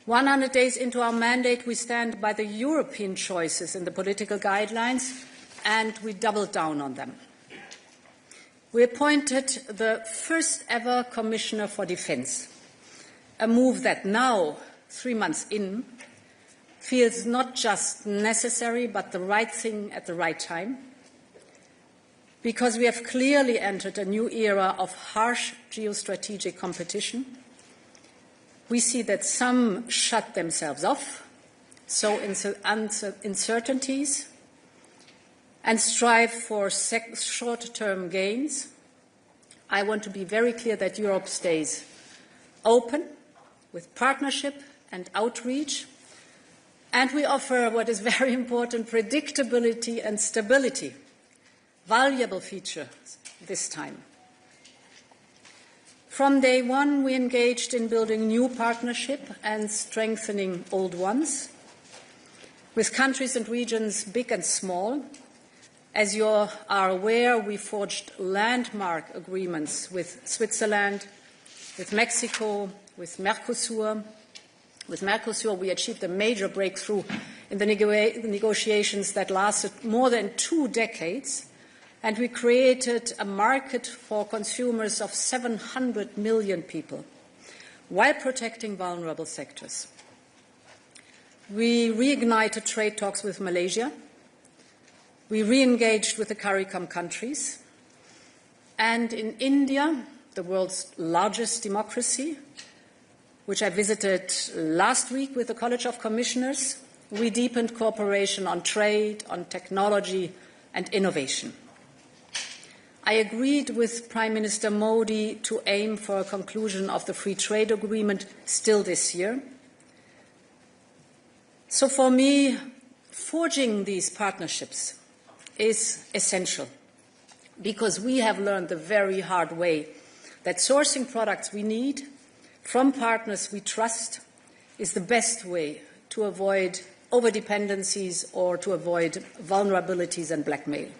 100 days into our mandate, we stand by the European choices in the political guidelines, and we doubled down on them. We appointed the first ever Commissioner for Defence, a move that now, 3 months in, feels not just necessary but the right thing at the right time, because we have clearly entered a new era of harsh geostrategic competition. We see that some shut themselves off, sow uncertainties, and strive for short-term gains. I want to be very clear that Europe stays open with partnership and outreach, and we offer what is very important, predictability and stability, valuable features this time. From day one, we engaged in building new partnership and strengthening old ones with countries and regions big and small. As you are aware, we forged landmark agreements with Switzerland, with Mexico, with Mercosur. With Mercosur, we achieved a major breakthrough in the negotiations that lasted more than 2 decades, and we created a market for consumers of 700 million people, while protecting vulnerable sectors. We reignited trade talks with Malaysia. We re-engaged with the CARICOM countries. And in India, the world's largest democracy, which I visited last week with the College of Commissioners, we deepened cooperation on trade, on technology and innovation. I agreed with Prime Minister Modi to aim for a conclusion of the free trade agreement still this year. So for me, forging these partnerships is essential, because we have learned the very hard way that sourcing products we need from partners we trust is the best way to avoid overdependencies or to avoid vulnerabilities and blackmail.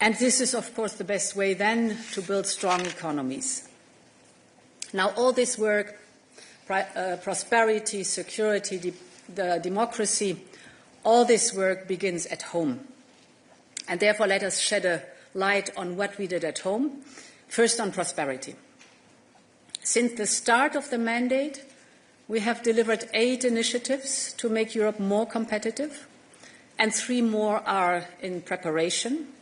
And this is, of course, the best way then to build strong economies. Now, all this work, prosperity, security, the democracy, all this work begins at home. And therefore, let us shed a light on what we did at home. First, on prosperity. Since the start of the mandate, we have delivered 8 initiatives to make Europe more competitive, and 3 more are in preparation.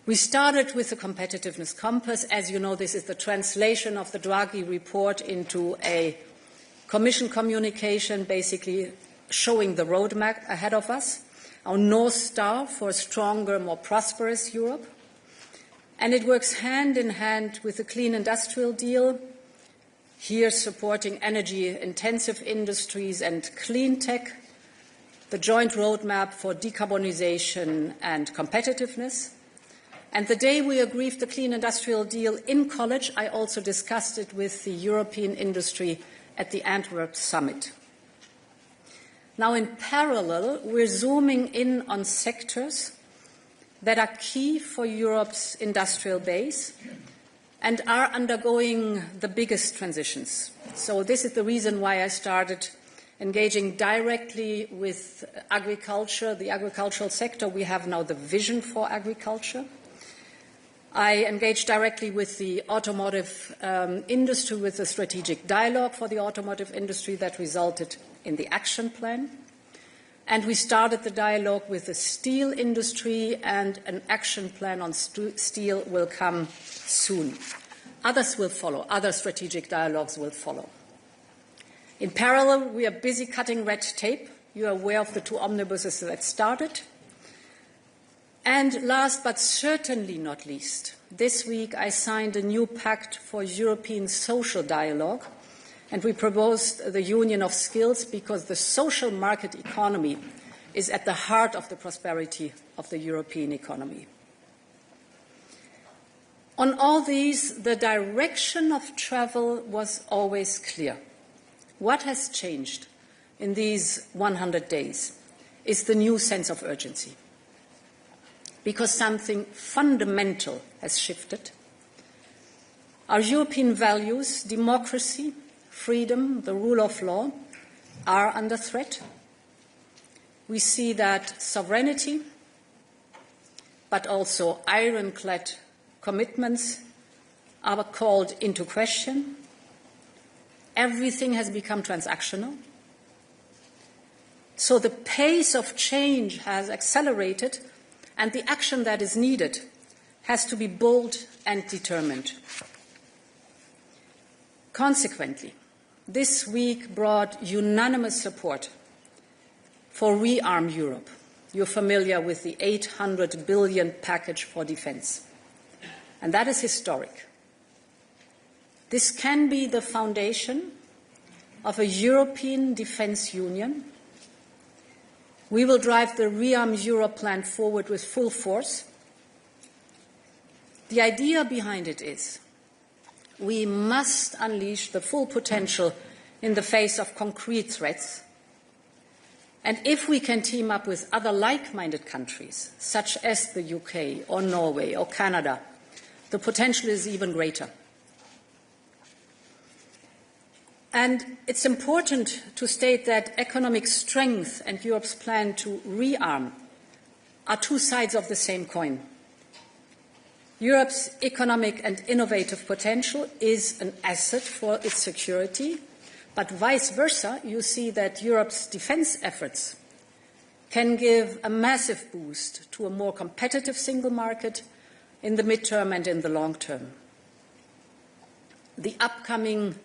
We started with the competitiveness compass. As you know, this is the translation of the Draghi report into a Commission communication, basically showing the roadmap ahead of us, our North Star for a stronger, more prosperous Europe. And it works hand in hand with the Clean Industrial Deal, here supporting energy-intensive industries and clean tech, the joint roadmap for decarbonisation and competitiveness. And the day we agreed the Clean Industrial Deal in College, I also discussed it with the European industry at the Antwerp Summit. Now, in parallel, we're zooming in on sectors that are key for Europe's industrial base and are undergoing the biggest transitions. So this is the reason why I started engaging directly with agriculture, the agricultural sector. We have now the vision for agriculture. I engaged directly with the automotive industry with a strategic dialogue for the automotive industry that resulted in the action plan. And we started the dialogue with the steel industry, and an action plan on steel will come soon. Others will follow. Other strategic dialogues will follow. In parallel, we are busy cutting red tape. You are aware of the 2 omnibuses that started. And last but certainly not least, this week I signed a new pact for European social dialogue, and we proposed the union of skills, because the social market economy is at the heart of the prosperity of the European economy. On all these, the direction of travel was always clear. What has changed in these 100 days is the new sense of urgency, because something fundamental has shifted. Our European values, democracy, freedom, the rule of law are under threat. We see that sovereignty, but also ironclad commitments are called into question. Everything has become transactional. So the pace of change has accelerated, and the action that is needed has to be bold and determined. Consequently, this week brought unanimous support for Rearm Europe. You're familiar with the 800 billion package for defence. And that is historic. This can be the foundation of a European defence union. We will drive the Rearm Europe plan forward with full force. The idea behind it is we must unleash the full potential in the face of concrete threats. And if we can team up with other like-minded countries, such as the UK or Norway or Canada, the potential is even greater. And it's important to state that economic strength and Europe's plan to rearm are two sides of the same coin. Europe's economic and innovative potential is an asset for its security, but vice versa, you see that Europe's defence efforts can give a massive boost to a more competitive single market in the midterm and in the long term. The upcoming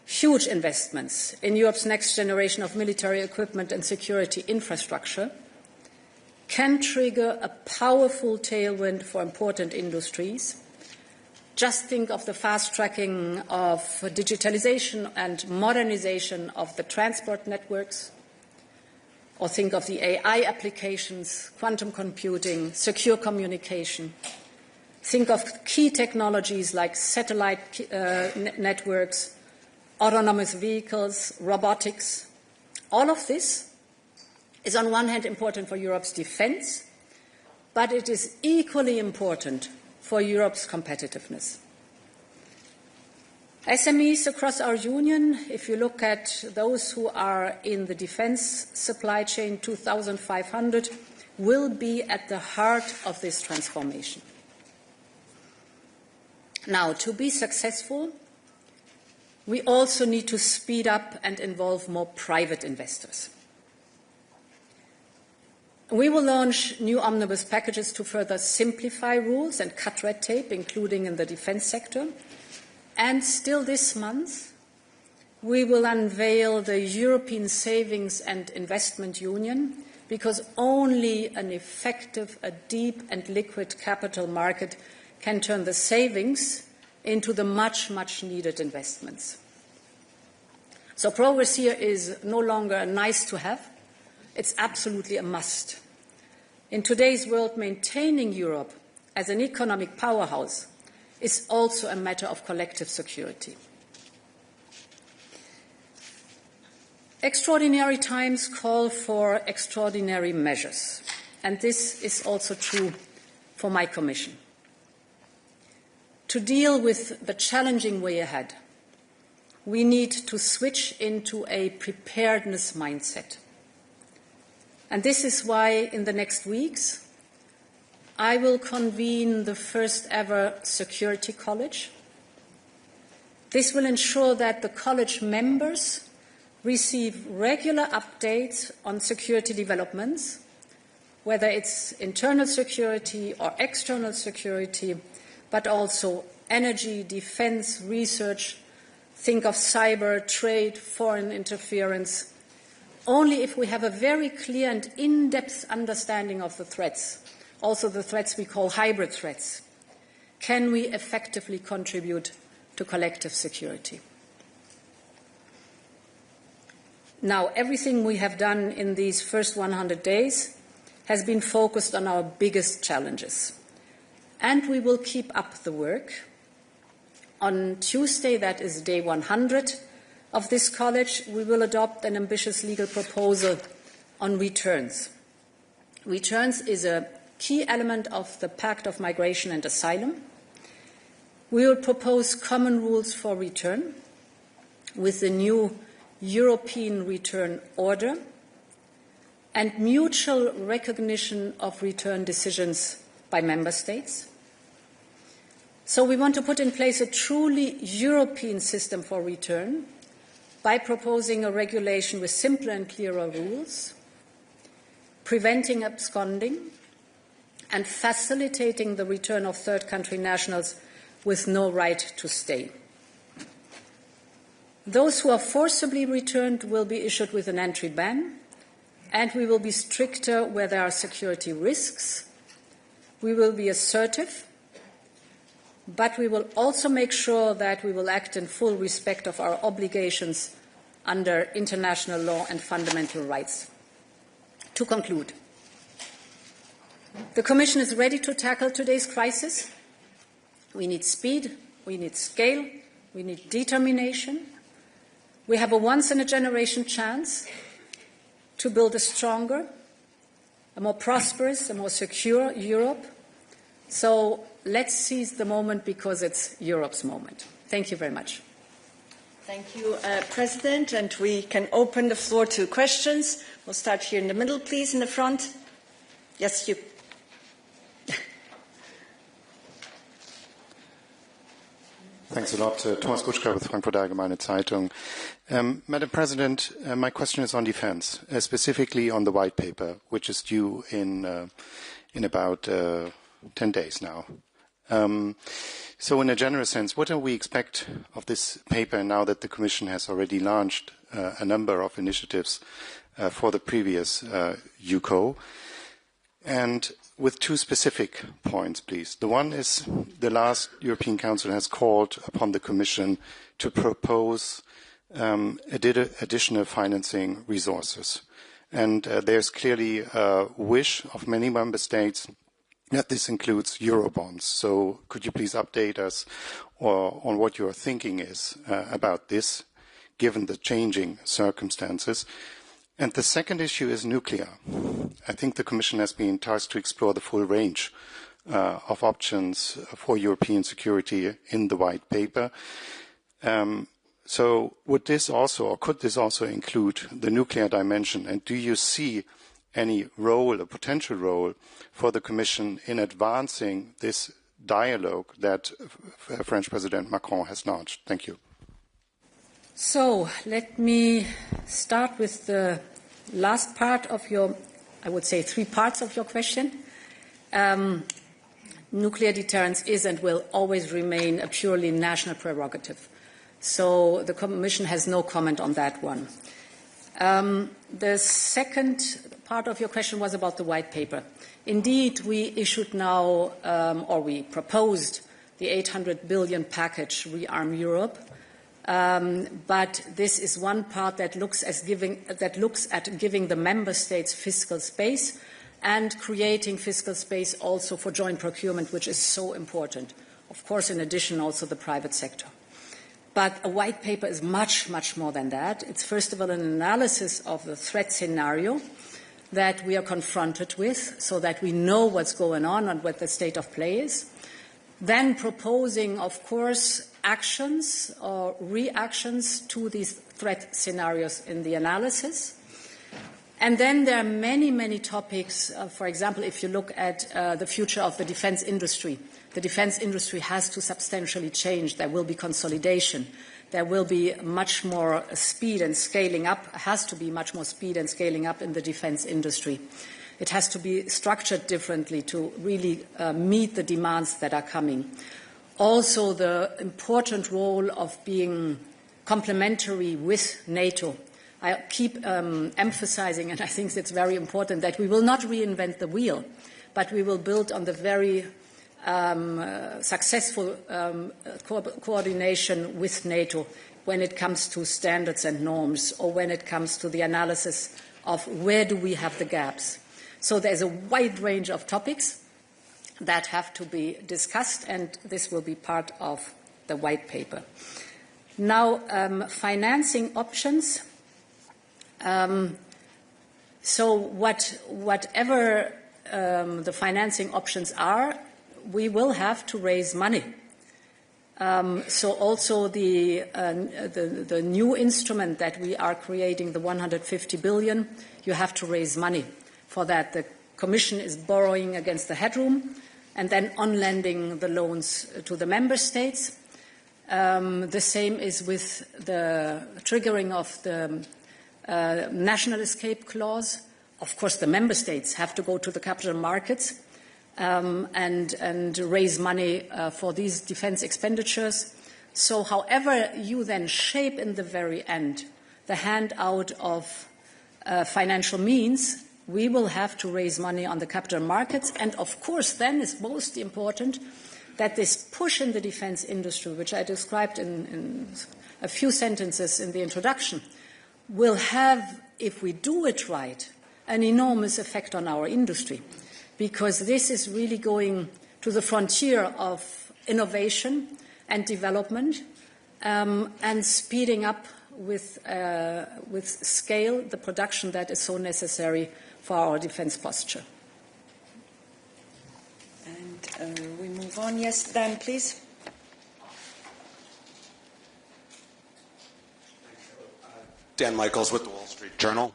huge investments in Europe's next generation of military equipment and security infrastructure can trigger a powerful tailwind for important industries. Just think of the fast-tracking of digitalization and modernization of the transport networks, or think of the AI applications, quantum computing, secure communication. Think of key technologies like satellite networks, autonomous vehicles, robotics. All of this is on one hand important for Europe's defence, but it is equally important for Europe's competitiveness. SMEs across our union, if you look at those who are in the defence supply chain, 2,500, will be at the heart of this transformation. Now, to be successful, we also need to speed up and involve more private investors. We will launch new omnibus packages to further simplify rules and cut red tape, including in the defence sector. And still this month, we will unveil the European Savings and Investment Union, because only an effective, a deep and liquid capital market can turn the savings into the much, much needed investments. So progress here is no longer a nice to have, it's absolutely a must. In today's world, maintaining Europe as an economic powerhouse is also a matter of collective security. Extraordinary times call for extraordinary measures, and this is also true for my Commission. To deal with the challenging way ahead, we need to switch into a preparedness mindset. And this is why in the next weeks I will convene the first ever Security College. This will ensure that the college members receive regular updates on security developments, whether it's internal security or external security, but also energy, defence, research. Think of cyber, trade, foreign interference. Only if we have a very clear and in-depth understanding of the threats, also the threats we call hybrid threats, can we effectively contribute to collective security. Now, everything we have done in these first 100 days has been focused on our biggest challenges. And we will keep up the work. On Tuesday, that is day 100 of this college, we will adopt an ambitious legal proposal on returns. Returns is a key element of the Pact of Migration and Asylum. We will propose common rules for return. with the new European return order and mutual recognition of return decisions by member states. So we want to put in place a truly European system for return by proposing a regulation with simpler and clearer rules, preventing absconding, and facilitating the return of third country nationals with no right to stay. Those who are forcibly returned will be issued with an entry ban, and we will be stricter where there are security risks. We will be assertive, but we will also make sure that we will act in full respect of our obligations under international law and fundamental rights. To conclude, the Commission is ready to tackle today's crisis. We need speed, we need scale, we need determination. We have a once-in-a-generation chance to build a stronger, a more prosperous, a more secure Europe. So let's seize the moment because it's Europe's moment. Thank you very much. Thank you, President. And we can open the floor to questions. We'll start here in the middle, please, in the front. Yes, you. Thanks a lot. Thomas Kutschka with Frankfurter Allgemeine Zeitung. Madam President, my question is on defense, specifically on the white paper, which is due in about 10 days now. So in a general sense, what do we expect of this paper now that the Commission has already launched a number of initiatives for the previous UCO? And with two specific points, please. The one is the last European Council has called upon the Commission to propose additional financing resources. And there's clearly a wish of many member states that this includes Eurobonds. So could you please update us on what your thinking is about this, given the changing circumstances? And the second issue is nuclear. I think the Commission has been tasked to explore the full range of options for European security in the white paper. So would this also, or could this also include the nuclear dimension? And do you see any role, a potential role, for the Commission in advancing this dialogue that French President Macron has launched? Thank you. So let me start with the last part of your, I would say 3 parts of your question. Nuclear deterrence is and will always remain a purely national prerogative. So the Commission has no comment on that one. The second part of your question was about the white paper. Indeed, we issued now, or we proposed the 800 billion package, Rearm Europe. But this is one part that looks at giving the member states fiscal space and creating fiscal space also for joint procurement, which is so important. Of course, in addition, also the private sector. But a white paper is much, much more than that. It's first of all an analysis of the threat scenario that we are confronted with so that we know what's going on and what the state of play is. Then proposing, of course, actions or reactions to these threat scenarios in the analysis. And then there are many, many topics. For example, if you look at the future of the defense industry, the defense industry has to substantially change. There will be consolidation. There will be much more speed and scaling up, has to be much more speed and scaling up in the defense industry. It has to be structured differently to really meet the demands that are coming. Also, the important role of being complementary with NATO. I keep emphasizing, and I think it's very important, that we will not reinvent the wheel, but we will build on the very successful coordination with NATO when it comes to standards and norms, or when it comes to the analysis of where do we have the gaps. So there's a wide range of topics that have to be discussed, and this will be part of the white paper. Now, financing options. So whatever the financing options are, we will have to raise money. So also the new instrument that we are creating, the 150 billion, you have to raise money for that. The Commission is borrowing against the headroom and then on-lending the loans to the member states. The same is with the triggering of the national escape clause. Of course, the member states have to go to the capital markets and raise money for these defense expenditures. So however you then shape in the very end the handout of financial means, we will have to raise money on the capital markets. And of course, then is most important that this push in the defense industry, which I described in a few sentences in the introduction, will have, if we do it right, an enormous effect on our industry, because this is really going to the frontier of innovation and development and speeding up with scale the production that is so necessary for our defense posture. And we move on. Yes, Dan, please. Dan Michaels with the Wall Street Journal.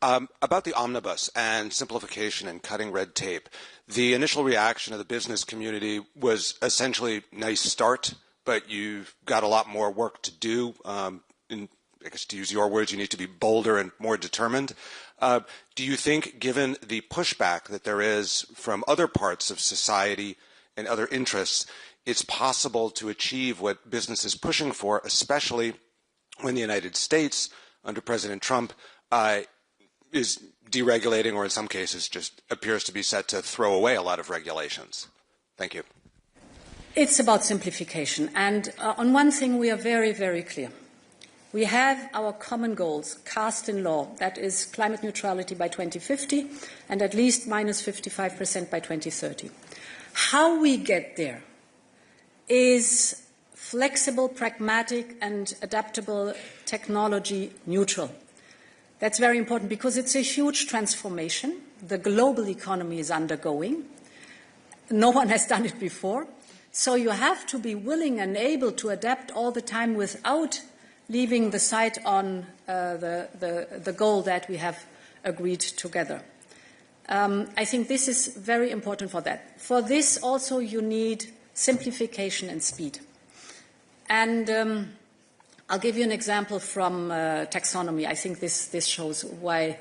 About the omnibus and simplification and cutting red tape, the initial reaction of the business community was essentially nice start, but you've got a lot more work to do. I guess to use your words, you need to be bolder and more determined. Do you think, given the pushback that there is from other parts of society and other interests, it's possible to achieve what business is pushing for, especially when the United States, under President Trump, is deregulating, or in some cases just appears to be set to throw away a lot of regulations? Thank you. It's about simplification. And on one thing we are very, very clear. We have our common goals cast in law, that is climate neutrality by 2050 and at least minus 55% by 2030. How we get there is flexible, pragmatic and adaptable, technology neutral. That's very important because it's a huge transformation. The global economy is undergoing. No one has done it before. So you have to be willing and able to adapt all the time without leaving the sight on the goal that we have agreed together. I think this is very important for that. For this also you need simplification and speed. And I'll give you an example from taxonomy. I think this shows why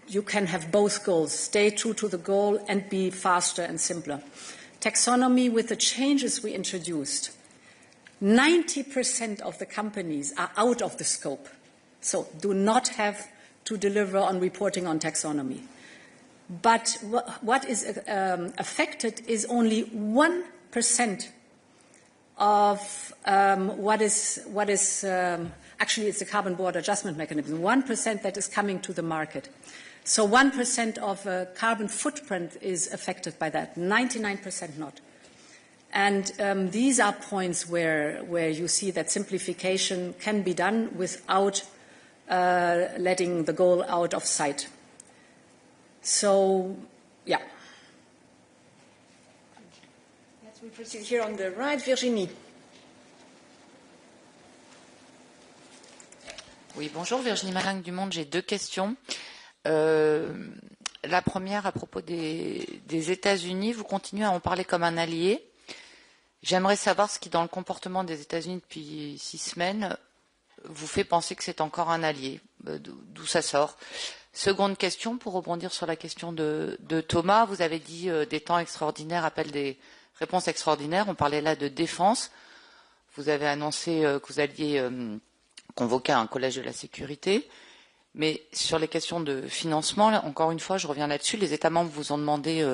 you can have both goals, stay true to the goal and be faster and simpler. Taxonomy, with the changes we introduced, 90% of the companies are out of the scope, so do not have to deliver on reporting on taxonomy. But what is affected is only 1% of what is actually it's a carbon border adjustment mechanism, 1% that is coming to the market. So 1% of carbon footprint is affected by that, 99% not. And these are points where you see that simplification can be done without letting the goal out of sight. So, yeah. Yes, we proceed here on the right. Virginie. Oui, bonjour, Virginie Malingue du Monde. J'ai deux questions. La première, à propos des États-Unis, vous continuez à en parler comme un allié. J'aimerais savoir ce qui, dans le comportement des États-Unis depuis 6 semaines, vous fait penser que c'est encore un allié, d'où ça sort. Seconde question, pour rebondir sur la question de Thomas, vous avez dit des temps extraordinaires appellent des réponses extraordinaires. On parlait là de défense. Vous avez annoncé que vous alliez convoquer un collège de la sécurité. Mais sur les questions de financement, là, encore une fois, je reviens là-dessus, les États membres vous ont demandé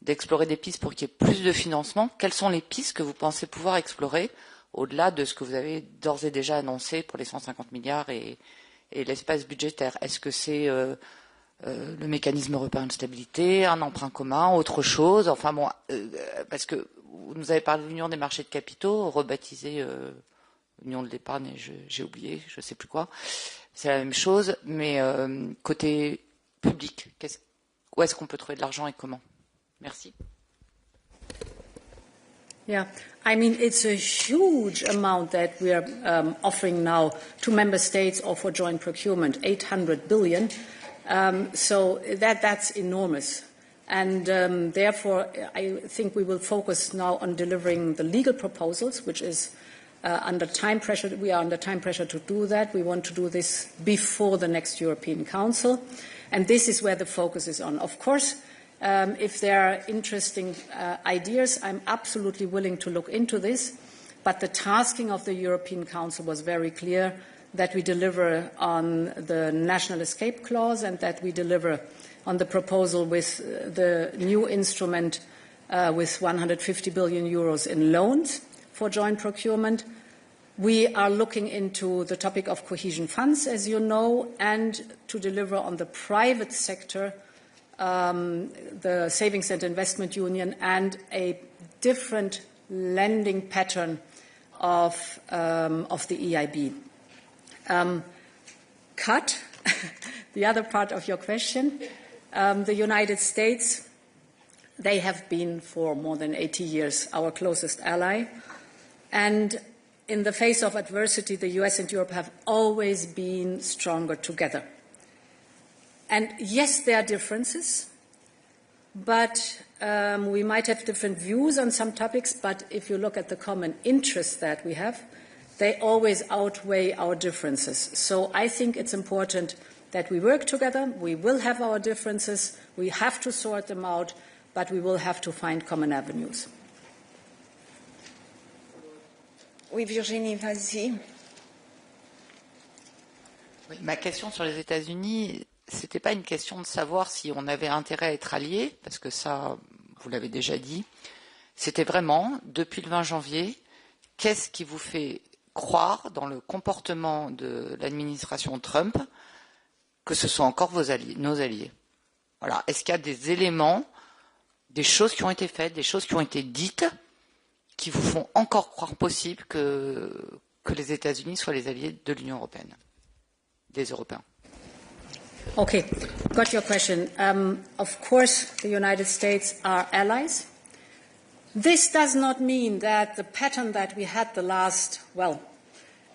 d'explorer des pistes pour qu'il y ait plus de financement. Quelles sont les pistes que vous pensez pouvoir explorer au-delà de ce que vous avez d'ores et déjà annoncé pour les 150 milliards et l'espace budgétaire? Est-ce que c'est le mécanisme européen de stabilité, un emprunt commun, autre chose? Enfin bon, parce que vous nous avez parlé de l'union des marchés de capitaux, rebaptisée union de l'épargne, j'ai oublié, je ne sais plus quoi. C'est la même chose, mais côté public, où est-ce qu'on peut trouver de l'argent et comment? Merci. Yeah, I mean, it's a huge amount that we are offering now to member states or for joint procurement, 800 billion. So that's enormous. And therefore, I think we will focus now on delivering the legal proposals, which is under time pressure. We are under time pressure to do that. We want to do this before the next European Council. And this is where the focus is on. Of course, if there are interesting ideas, I'm absolutely willing to look into this. But the tasking of the European Council was very clear, that we deliver on the national escape clause and that we deliver on the proposal with the new instrument with 150 billion euros in loans for joint procurement. We are looking into the topic of cohesion funds, as you know, and to deliver on the private sector, the Savings and Investment Union, and a different lending pattern of the EIB. Cut, the other part of your question, the United States, they have been for more than 80 years our closest ally. And in the face of adversity, the US and Europe have always been stronger together. And yes, there are differences, but we might have different views on some topics, but if you look at the common interests that we have, they always outweigh our differences. So I think it's important that we work together. We will have our differences. We have to sort them out, but we will have to find common avenues. Oui, Virginie, vas-y. Oui, ma question sur les États-Unis, c'était pas une question de savoir si on avait intérêt à être alliés, parce que ça, vous l'avez déjà dit. C'était vraiment, depuis le 20 janvier, qu'est-ce qui vous fait croire dans le comportement de l'administration Trump que ce sont encore vos alliés, nos alliés? Voilà. Est-ce qu'il y a des éléments, des choses qui ont été faites, des choses qui ont été dites, qui vous font encore croire possible que les États-Unis soient les alliés de l'Union européenne, des Européens? Okay, got your question. Of course, the United States are allies. This does not mean that the pattern that we had the last,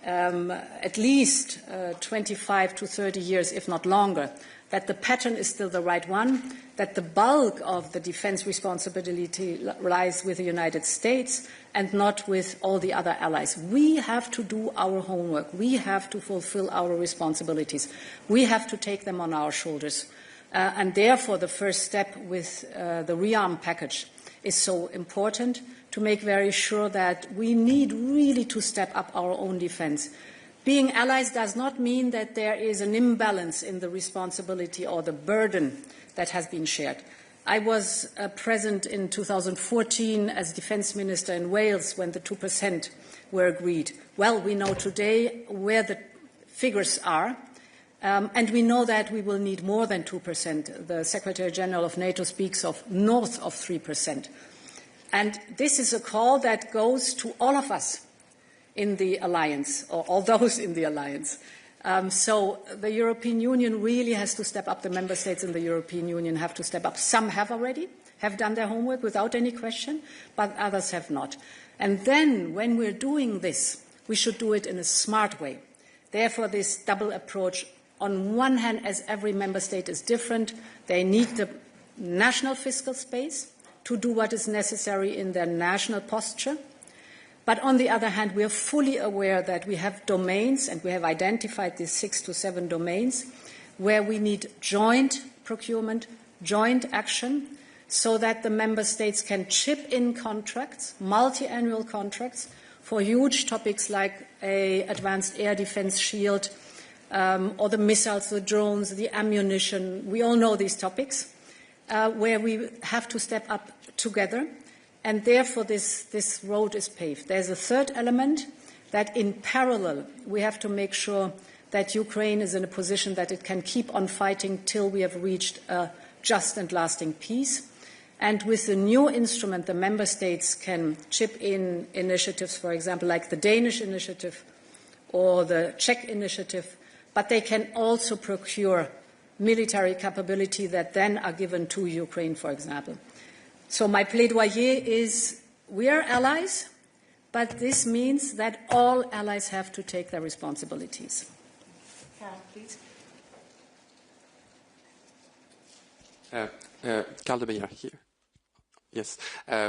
at least 25 to 30 years, if not longer, that the pattern is still the right one, that the bulk of the defense responsibility lies with the United States and not with all the other allies. We have to do our homework. We have to fulfill our responsibilities. We have to take them on our shoulders. And therefore, the first step with the rearm package is so important, to make very sure that we need really to step up our own defense. Being allies does not mean that there is an imbalance in the responsibility or the burden that has been shared. I was present in 2014 as Defence Minister in Wales when the 2% were agreed. Well, we know today where the figures are, and we know that we will need more than 2%. The Secretary General of NATO speaks of north of 3%. And this is a call that goes to all of us in the alliance, or all those in the alliance. So the European Union really has to step up. The member states in the European Union have to step up. Some have already, have done their homework without any question, but others have not. And then, when we're doing this, we should do it in a smart way. Therefore, this double approach, on one hand, as every member state is different, they need the national fiscal space to do what is necessary in their national posture. But on the other hand, we are fully aware that we have domains, and we have identified these 6 to 7 domains, where we need joint procurement, joint action, so that the member states can chip in contracts, multi-annual contracts, for huge topics like an advanced air defense shield, or the missiles, the drones, the ammunition. We all know these topics, where we have to step up together. And therefore, this road is paved. There's a third element, that in parallel, we have to make sure that Ukraine is in a position that it can keep on fighting till we have reached a just and lasting peace. And with the new instrument, the member states can chip in initiatives, for example, like the Danish initiative or the Czech initiative, but they can also procure military capability that then are given to Ukraine, for example. So my plaidoyer is, we are allies, but this means that all allies have to take their responsibilities. Carol, please. Carl de Beyer here. Yes,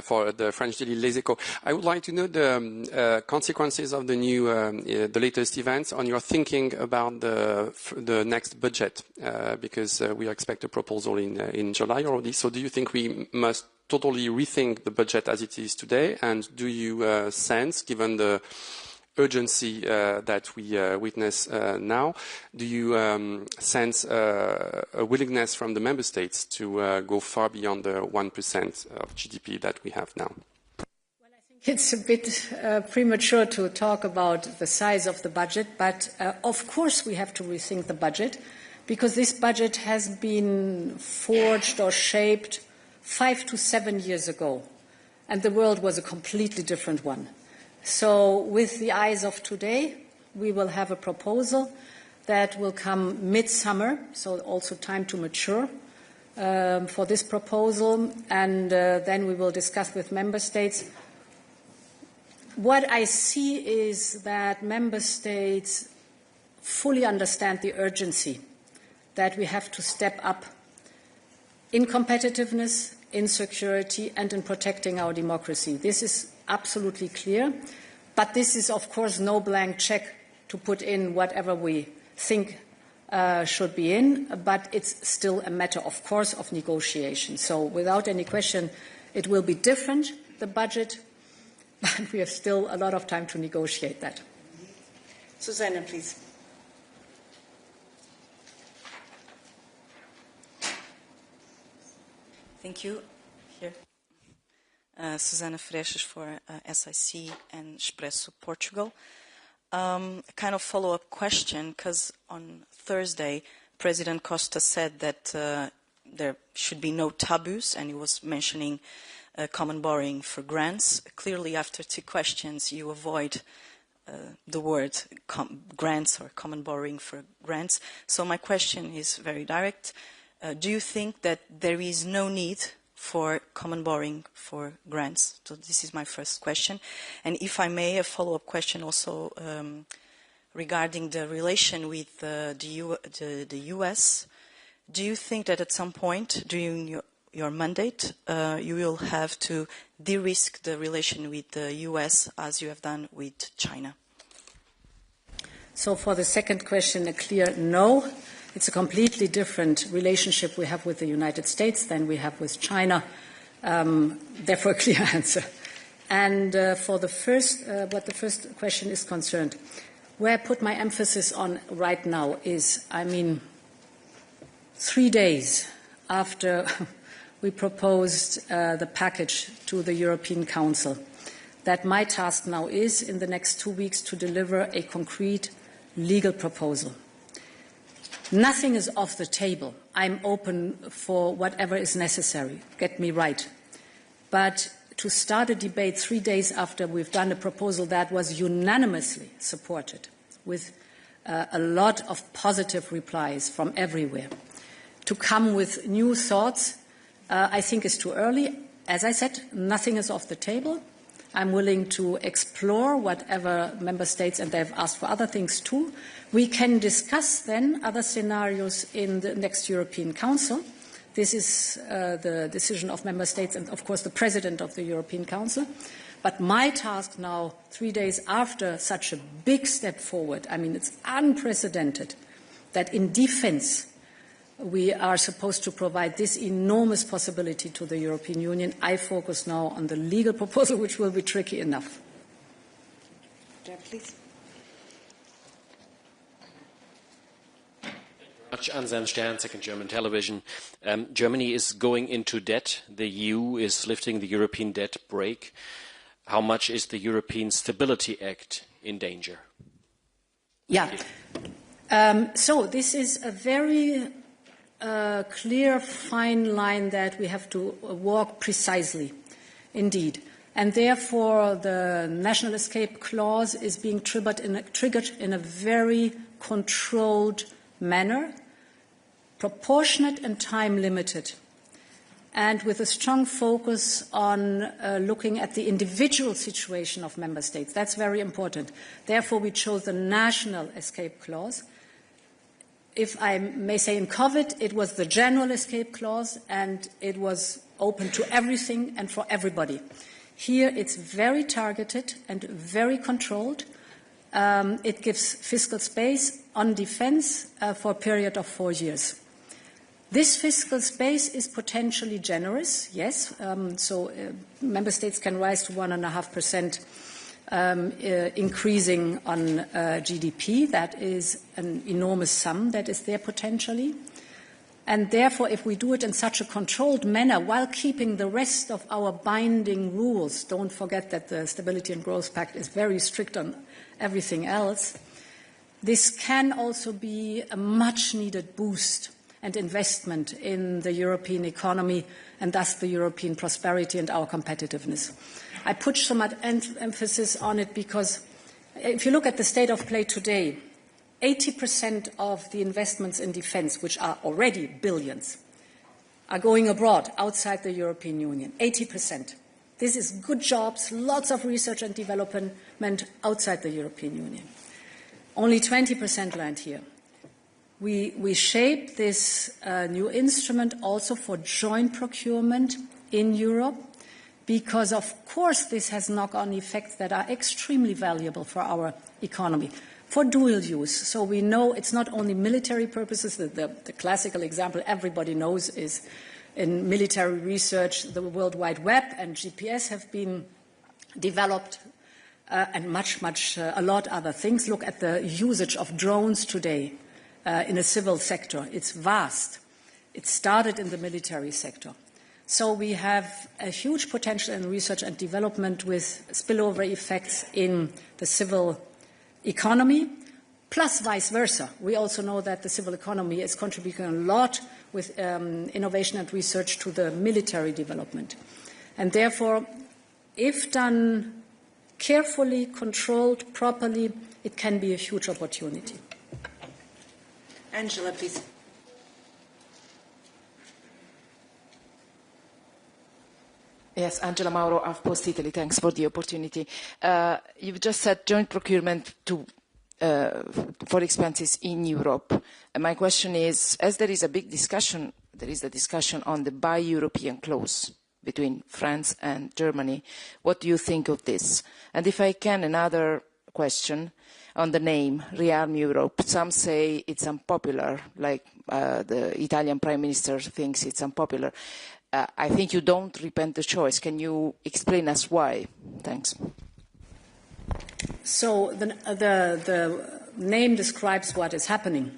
for the French daily Les Echos. I would like to know the consequences of the new, the latest events on your thinking about the next budget, because we expect a proposal in July already. So do you think we must totally rethink the budget as it is today? And do you sense, given the urgency that we witness now, do you sense a willingness from the member states to go far beyond the 1% of GDP that we have now? Well, I think it's a bit premature to talk about the size of the budget, but of course we have to rethink the budget, because this budget has been forged or shaped 5 to 7 years ago, and the world was a completely different one. So with the eyes of today, we will have a proposal that will come mid-summer, so also time to mature for this proposal, and then we will discuss with member states. What I see is that member states fully understand the urgency that we have to step up in competitiveness, in security, and in protecting our democracy. This is absolutely clear, but this is, of course, no blank check to put in whatever we think should be in, but it's still a matter, of course, of negotiation. So without any question, it will be different, the budget, but we have still a lot of time to negotiate that. Susanna, please. Thank you. Here. Susana Freixas for SIC and Expresso Portugal. A kind of follow-up question, because on Thursday, President Costa said that there should be no taboos, and he was mentioning common borrowing for grants. Clearly, after 2 questions, you avoid the word grants or common borrowing for grants. So my question is very direct. Do you think that there is no need for common borrowing for grants? So this is my first question. And if I may, a follow-up question also regarding the relation with the US. Do you think that at some point during your mandate you will have to de-risk the relation with the US as you have done with China? So for the second question, a clear no. It's a completely different relationship we have with the United States than we have with China. Therefore, a clear answer. And for the first, what the first question is concerned, where I put my emphasis on right now is, 3 days after we proposed the package to the European Council, that my task now is, in the next 2 weeks, to deliver a concrete legal proposal. Nothing is off the table. I'm open for whatever is necessary. Get me right. But to start a debate 3 days after we've done a proposal that was unanimously supported, with a lot of positive replies from everywhere, to come with new thoughts, I think is too early. As I said, nothing is off the table. I'm willing to explore whatever member states, and they've asked for other things too. We can discuss then other scenarios in the next European Council. This is the decision of member states and, of course, the president of the European Council. But my task now, 3 days after such a big step forward, it's unprecedented that in defense we are supposed to provide this enormous possibility to the European Union. I focus now on the legal proposal, which will be tricky enough. Please. Anselm Stern, Second German Television. Germany is going into debt. The EU is lifting the European debt brake. How much is the European Stability Act in danger? Yeah. So this is a very clear, fine line that we have to walk precisely, indeed. And therefore, the national escape clause is being triggered in a very controlled manner, proportionate and time limited. and with a strong focus on looking at the individual situation of member states. That's very important. Therefore, we chose the national escape clause. If I may say, in COVID, it was the general escape clause, and it was open to everything and for everybody. Here, it's very targeted and very controlled. It gives fiscal space on defence for a period of 4 years. This fiscal space is potentially generous, yes. Member states can rise to 1.5%, increasing on GDP. That is an enormous sum that is there potentially. And therefore, if we do it in such a controlled manner while keeping the rest of our binding rules, don't forget that the Stability and Growth Pact is very strict on everything else, this can also be a much-needed boost and investment in the European economy and thus the European prosperity and our competitiveness. I put some emphasis on it because if you look at the state of play today, 80% of the investments in defence, which are already billions, are going abroad, outside the European Union. 80%. This is good jobs, lots of research and development outside the European Union. Only 20% land here. We shape this new instrument also for joint procurement in Europe because, of course, this has knock-on effects that are extremely valuable for our economy, for dual use. So we know it's not only military purposes. The classical example everybody knows is in military research, the World Wide Web and GPS have been developed and a lot other things. Look at the usage of drones today. In the civil sector. It's vast. It started in the military sector. So we have a huge potential in research and development with spillover effects in the civil economy, plus vice versa. We also know that the civil economy is contributing a lot with innovation and research to the military development. And therefore, if done carefully, controlled, properly, it can be a huge opportunity. Angela, please. Yes, Angela Mauro of Post Italy. Thanks for the opportunity. You've just said joint procurement for expenses in Europe. And my question is, as there is a big discussion, there is a discussion on the Buy European clause between France and Germany. What do you think of this? And if I can, another question on the name, Rearm Europe. Some say it's unpopular, like the Italian Prime Minister thinks it's unpopular. I think you don't repent the choice. Can you explain us why? Thanks. So the name describes what is happening.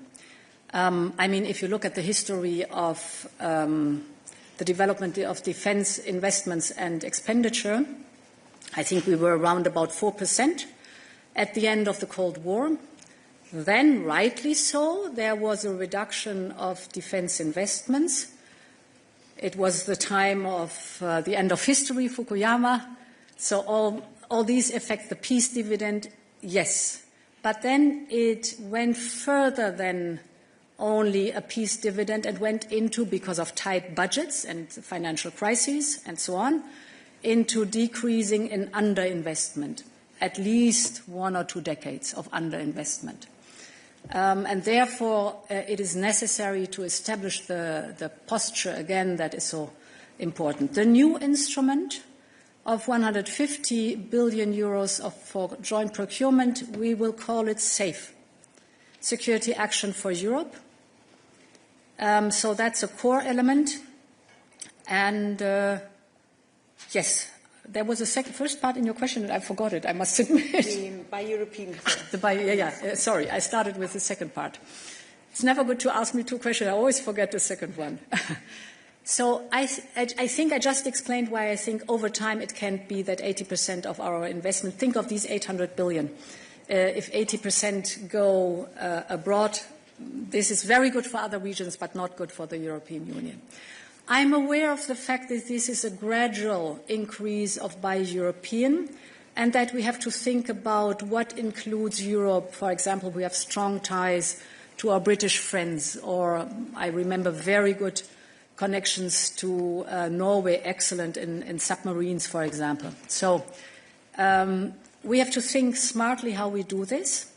I mean, if you look at the history of the development of defense investments and expenditure, I think we were around about 4%. At the end of the Cold War. Then, rightly so, there was a reduction of defense investments. It was the time of the end of history, Fukuyama. So all these affect the peace dividend, yes. But then it went further than only a peace dividend and went into, because of tight budgets and financial crises and so on, into decreasing in underinvestment. At least 1 or 2 decades of underinvestment. And therefore, it is necessary to establish the posture again that is so important. The new instrument of 150 billion euros for joint procurement, we will call it SAFE, Security Action for Europe. So that's a core element. And yes, there was a first part in your question, and I forgot it, I must admit. By European. Sorry, I started with the second part. It's never good to ask me 2 questions. I always forget the second one. So I think I just explained why I think over time it can't be that 80% of our investment, think of these 800 billion. If 80% go abroad, this is very good for other regions, but not good for the European Union. I'm aware of the fact that this is a gradual increase of Buy European and that we have to think about what includes Europe. For example, we have strong ties to our British friends, or I remember very good connections to Norway excellent in submarines, for example. So we have to think smartly how we do this,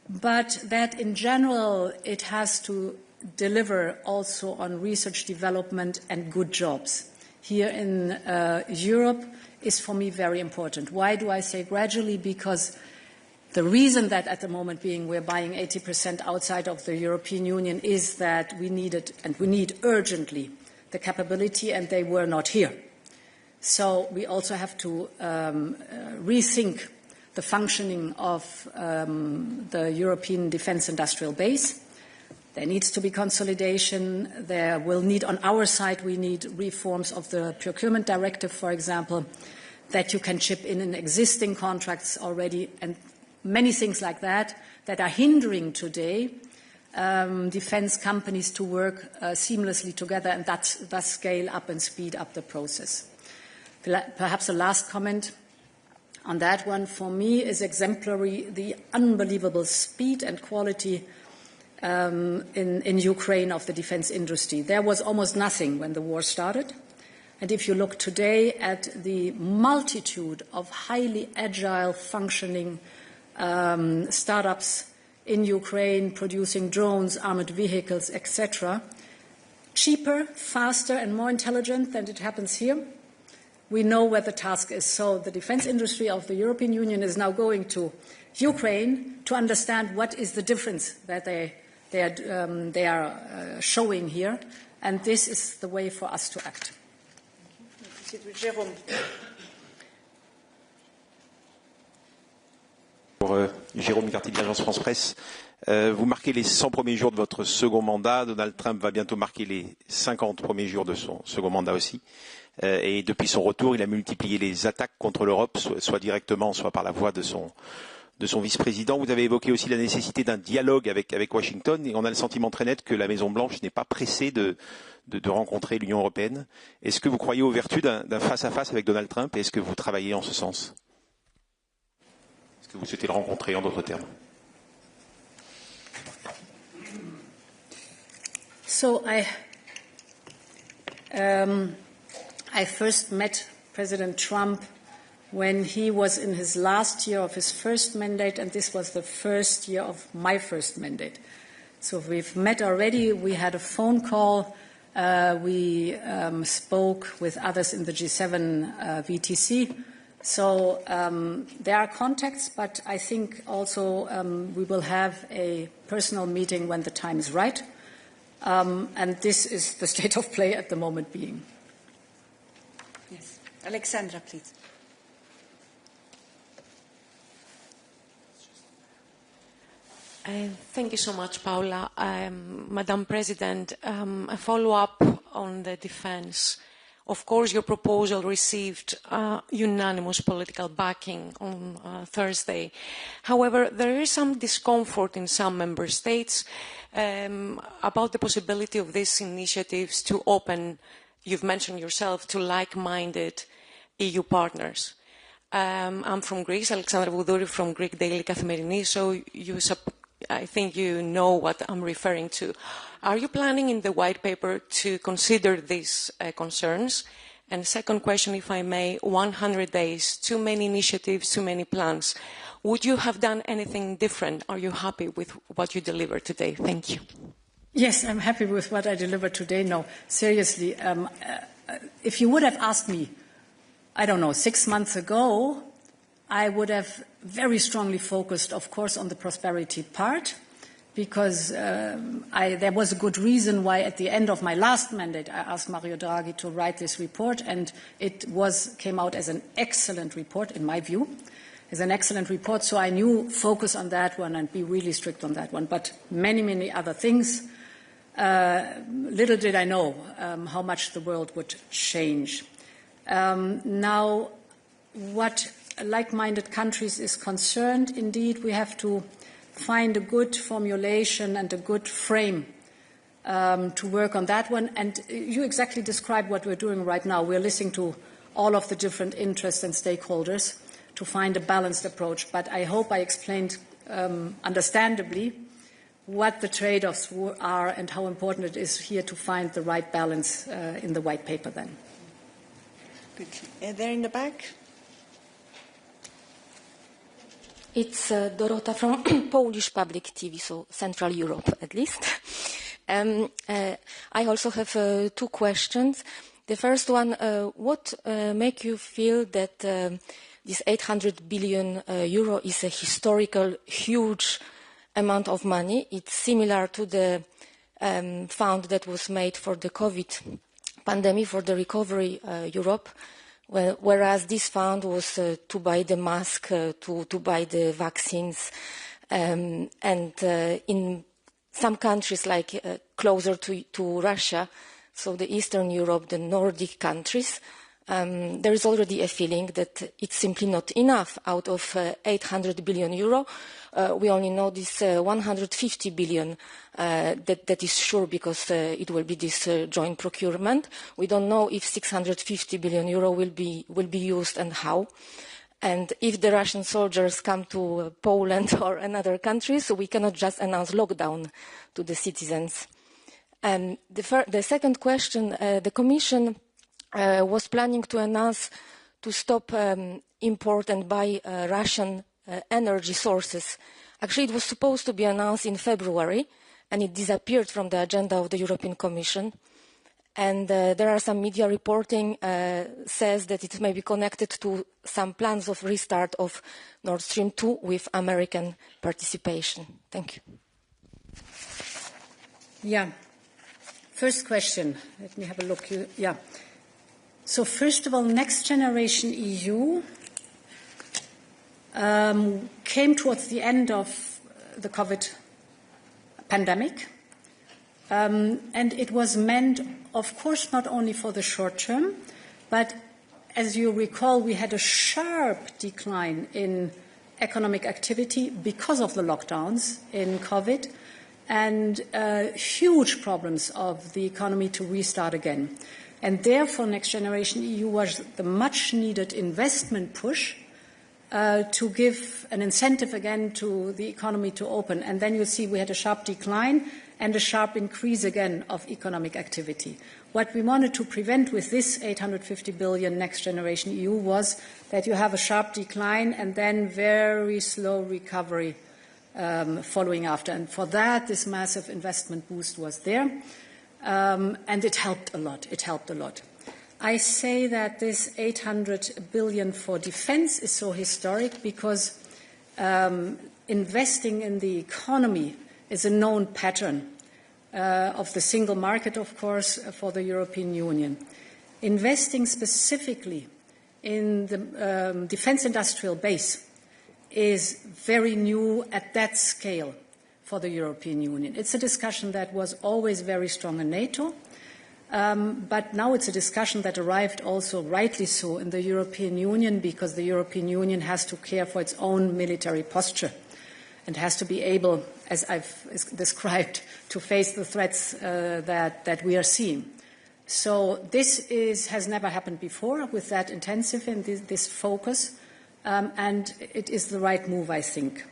but that in general it has to deliver also on research development and good jobs. Here in Europe is for me very important. Why do I say gradually? Because the reason that at the moment we're buying 80% outside of the European Union is that we needed, and we need urgently, the capability, and they were not here. So we also have to rethink the functioning of the European defence industrial base. There needs to be consolidation. There will need, on our side, we need reforms of the procurement directive, for example, that you can chip in existing contracts already, and many things like that that are hindering today defence companies to work seamlessly together and thus scale up and speed up the process. Perhaps the last comment on that one for me is exemplary, the unbelievable speed and quality in Ukraine of the defence industry. There was almost nothing when the war started. And if you look today at the multitude of highly agile functioning startups in Ukraine producing drones, armored vehicles, etc., cheaper, faster and more intelligent than it happens here, we know where the task is. So the defence industry of the European Union is now going to Ukraine to understand what is the difference that they are showing here, and this is the way for us to act. Jérôme. Jérôme Cartier de l'agence France Presse. Vous marquez les 100 premiers jours de votre second mandat. Donald Trump va bientôt marquer les 50 premiers jours de son second mandat aussi. Et depuis son retour, il a multiplié les attaques contre l'Europe, soit directement, soit par la voix de son vice-président. Vous avez évoqué aussi la nécessité d'un dialogue avec Washington, et on a le sentiment très net que la Maison-Blanche n'est pas pressée de rencontrer l'Union européenne. Est-ce que vous croyez aux vertus d'un face-à-face avec Donald Trump, et est-ce que vous travaillez en ce sens? Est-ce que vous souhaitez le rencontrer, en d'autres termes? So I first met President Trump when he was in his last year of his first mandate, and this was the first year of my first mandate. So we've met already. We had a phone call. We spoke with others in the G7 VTC. So there are contacts, but I think also we will have a personal meeting when the time is right. And this is the state of play at the moment being. Yes. Alexandra, please. Thank you so much, Paula. Madam President, a follow-up on the defence. Of course, your proposal received unanimous political backing on Thursday. However, there is some discomfort in some member states about the possibility of these initiatives to open, you've mentioned yourself, to like-minded EU partners. I'm from Greece, Alexandra Voudouri from Greek Daily Kathimerini, so I think you know what I'm referring to. Are you planning in the white paper to consider these concerns? And second question, if I may, 100 days, too many initiatives, too many plans. Would you have done anything different? Are you happy with what you delivered today? Thank you. Yes, I'm happy with what I delivered today. No, seriously, if you would have asked me, I don't know, 6 months ago, I would have very strongly focused, of course, on the prosperity part, because there was a good reason why at the end of my last mandate I asked Mario Draghi to write this report, and it came out as an excellent report, in my view, as an excellent report, so I knew focus on that one and be really strict on that one. But many, many other things, little did I know how much the world would change. Now, what like-minded countries is concerned, indeed, we have to find a good formulation and a good frame to work on that one. And you exactly described what we're doing right now. We're listening to all of the different interests and stakeholders to find a balanced approach. But I hope I explained understandably what the trade-offs are and how important it is here to find the right balance in the white paper then. Good. There in the back. It's Dorota from Polish Public TV, so Central Europe at least. I also have two questions. The first one, what makes you feel that this 800 billion euro is a historical, huge amount of money? It's similar to the fund that was made for the COVID pandemic, for the recovery Europe. Whereas this fund was to buy the mask, to buy the vaccines, and in some countries like closer to Russia, so the Eastern Europe, the Nordic countries, there is already a feeling that it's simply not enough. Out of 800 billion euro, we only know this 150 billion that is sure because it will be this joint procurement. We don't know if 650 billion euro will be used and how. And if the Russian soldiers come to Poland or another country, so we cannot just announce lockdown to the citizens. And the second question, the Commission was planning to announce to stop import and buy Russian energy sources. Actually, it was supposed to be announced in February, and it disappeared from the agenda of the European Commission. And there are some media reporting says that it may be connected to some plans of restart of Nord Stream 2 with American participation. Thank you. Yeah. First question. Let me have a look. Yeah. So first of all, Next Generation EU came towards the end of the COVID pandemic. And it was meant, of course, not only for the short term, but as you recall, we had a sharp decline in economic activity because of the lockdowns in COVID and huge problems of the economy to restart again. And therefore, Next Generation EU was the much-needed investment push to give an incentive again to the economy to open. And then you see we had a sharp decline and a sharp increase again of economic activity. What we wanted to prevent with this 850 billion Next Generation EU was that you have a sharp decline and then very slow recovery following after. And for that, this massive investment boost was there. And it helped a lot. It helped a lot. I say that this 800 billion for defense is so historic because investing in the economy is a known pattern of the single market, of course, for the European Union. Investing specifically in the defense industrial base is very new at that scale for the European Union. It's a discussion that was always very strong in NATO, but now it's a discussion that arrived also, rightly so, in the European Union because the European Union has to care for its own military posture and has to be able, as I've described, to face the threats that we are seeing. So this has never happened before with that intensive and this focus, and it is the right move, I think.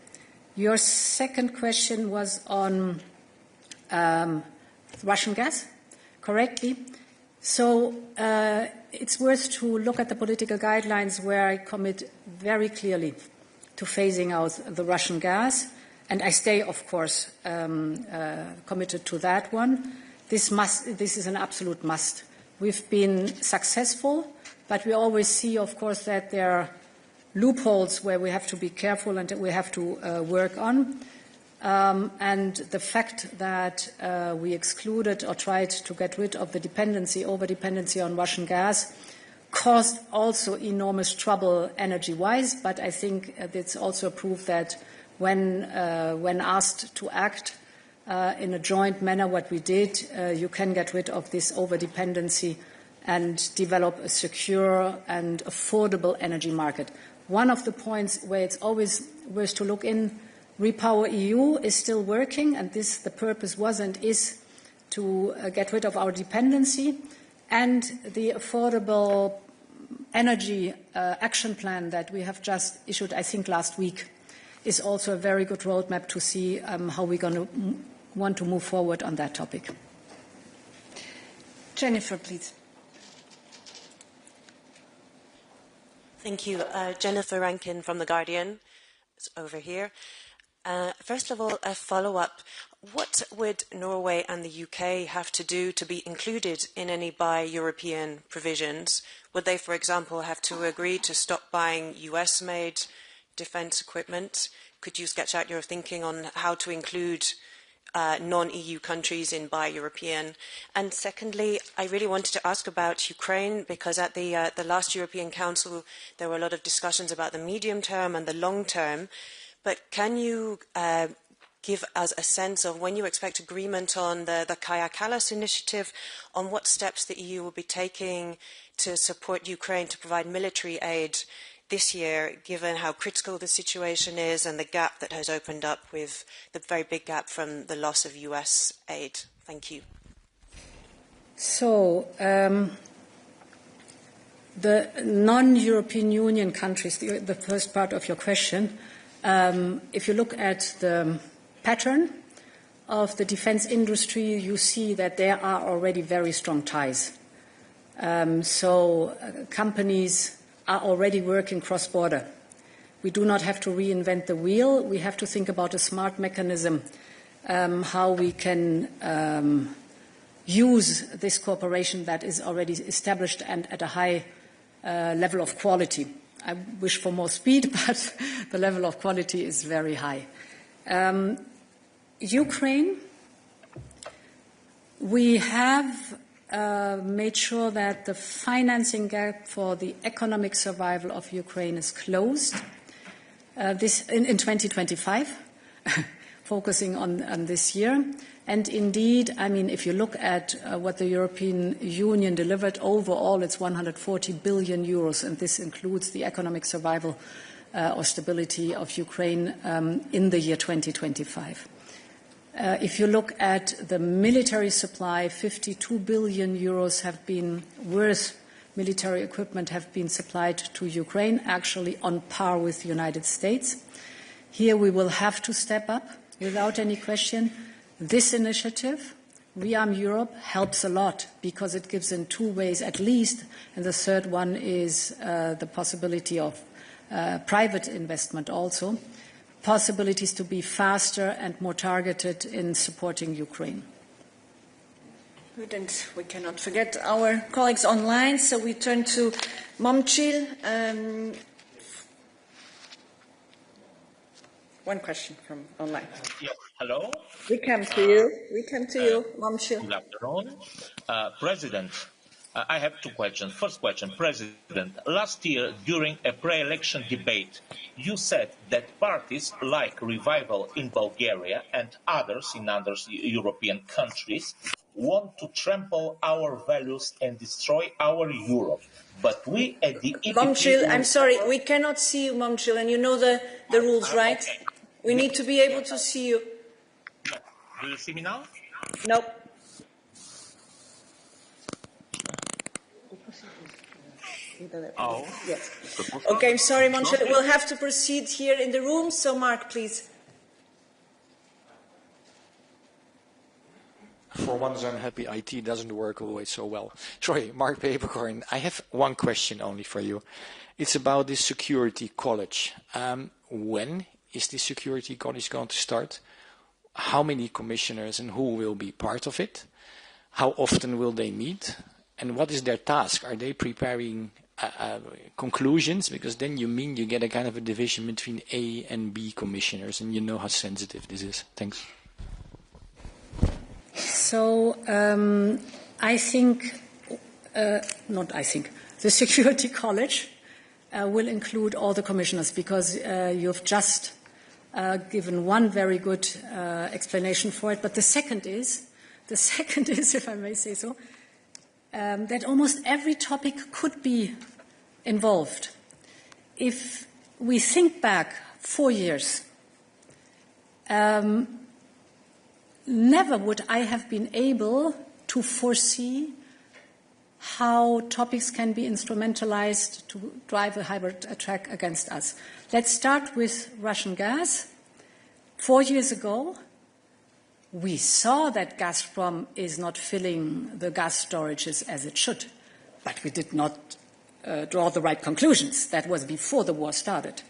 Your second question was on Russian gas, correctly. So it's worth to look at the political guidelines where I commit very clearly to phasing out the Russian gas, and I stay, of course, committed to that one. This is an absolute must. We've been successful, but we always see, of course, that there are loopholes where we have to be careful and that we have to work on. And the fact that we excluded or tried to get rid of the over-dependency on Russian gas caused also enormous trouble energy-wise, but I think it's also a proof that when asked to act in a joint manner, what we did, you can get rid of this over-dependency and develop a secure and affordable energy market. One of the points where it's always worth to look in, Repower EU is still working, and the purpose was and is to get rid of our dependency, and the affordable energy action plan that we have just issued, I think, last week, is also a very good roadmap to see how we're going to want to move forward on that topic. Jennifer, please. Thank you. Jennifer Rankin from The Guardian. It's over here. First of all, a follow-up. What would Norway and the UK have to do to be included in any Buy European provisions? Would they, for example, have to agree to stop buying US-made defence equipment? Could you sketch out your thinking on how to include non-EU countries in Buy European? And secondly, I really wanted to ask about Ukraine, because at the last European Council there were a lot of discussions about the medium term and the long term. But can you give us a sense of when you expect agreement on the Kaja Kallas initiative, on what steps the EU will be taking to support Ukraine to provide military aid this year, given how critical the situation is and the gap that has opened up with the very big gap from the loss of US aid? Thank you. So, the non-European Union countries, the first part of your question, if you look at the pattern of the defense industry, you see that there are already very strong ties. So companies are already working cross-border. We do not have to reinvent the wheel. We have to think about a smart mechanism, how we can use this cooperation that is already established and at a high level of quality. I wish for more speed, but the level of quality is very high. Ukraine, we have made sure that the financing gap for the economic survival of Ukraine is closed this in 2025, focusing on this year. And indeed, I mean, if you look at what the European Union delivered overall, it's 140 billion euros, and this includes the economic survival or stability of Ukraine in the year 2025. If you look at the military supply, 52 billion euros have been worth military equipment have been supplied to Ukraine, actually on par with the United States. Here we will have to step up without any question. This initiative, Rearm Europe, helps a lot because it gives in two ways at least, and the third one is the possibility of private investment also, possibilities to be faster and more targeted in supporting Ukraine. Good, and we cannot forget our colleagues online, so we turn to Momchil. One question from online. Yes, hello. We come to you, Momchil. Good afternoon. President, I have two questions. First question, President, last year during a pre-election debate, you said that parties like Revival in Bulgaria and others in other European countries want to trample our values and destroy our Europe. But we at the EPP... Momchil, I'm sorry, we cannot see you, Momchil, and you know the rules, right? Okay. We need to be able to see you. Do you see me now? No. Oh. Yes. Okay, I'm sorry, Momchil. We'll have to proceed here in the room. So, Mark, please. For once, I'm happy IT doesn't work always so well. Sorry, Mark Papercorn. I have one question only for you. It's about this security college. When is this security college going to start? How many commissioners and who will be part of it? How often will they meet? And what is their task? Are they preparing conclusions? Because then you get a kind of a division between A and B commissioners, and you know how sensitive this is. Thanks. So the Security College will include all the commissioners, because you've just given one very good explanation for it. But the second is, if I may say so, that almost every topic could be involved. If we think back 4 years, never would I have been able to foresee how topics can be instrumentalized to drive a hybrid attack against us. Let's start with Russian gas. 4 years ago, we saw that Gazprom is not filling the gas storages as it should, but we did not draw the right conclusions. That was before the war started.